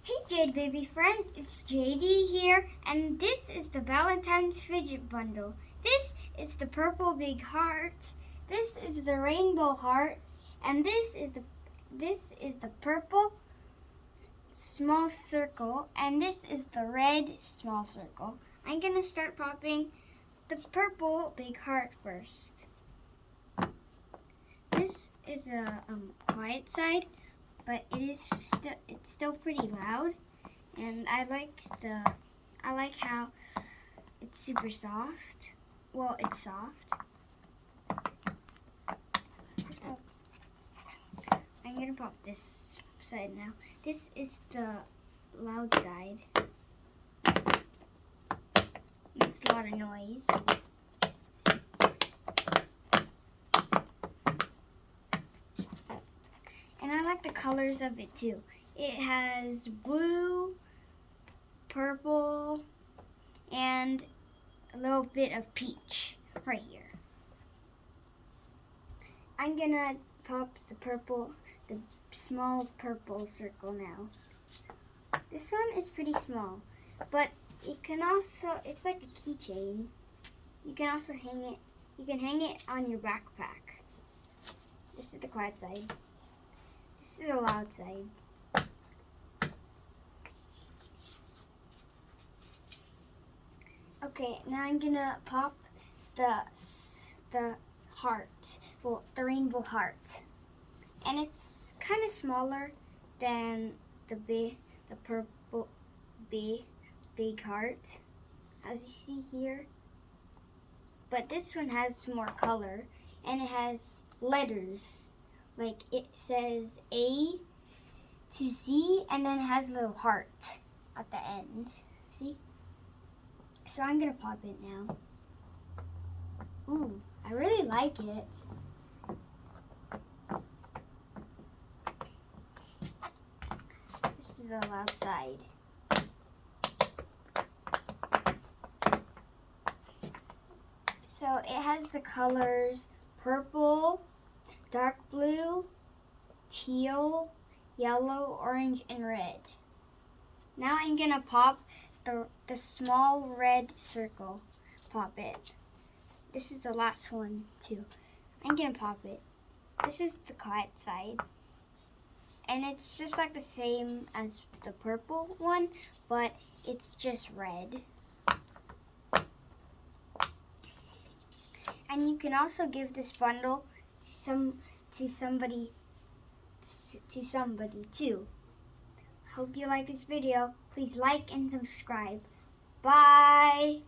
Hey Jedbaby friend, it's JD here, and this is the Valentine's Fidget bundle. This is the purple big heart, this is the rainbow heart, and this is the purple small circle, and this is the red small circle. I'm gonna start popping the purple big heart first. This is a quiet side, but it's still pretty loud, and I like how it's super soft. Well, it's soft. I'm gonna pop this side now. This is the loud side. Makes a lot of noise. And I like the colors of it too. It has blue, purple, and a little bit of peach right here. I'm gonna pop the small purple circle now. This one is pretty small, but it's like a keychain. You can also hang it on your backpack. This is the quiet side. This is the loud side. Okay, now I'm gonna pop the heart, well, the rainbow heart, and it's kind of smaller than the purple big heart, as you see here. But this one has more color, and it has letters. Like it says A to Z, and then it has a little heart at the end. See? So I'm gonna pop it now. Ooh, I really like it. This is the loud side. So it has the colors purple, dark blue, teal, yellow, orange, and red. Now I'm gonna pop the small red circle. Pop it. This is the last one too. I'm gonna pop it. This is the quiet side. And it's just like the same as the purple one, but it's just red. And you can also give this bundle to somebody too. Hope you like this video. Please like and subscribe. Bye.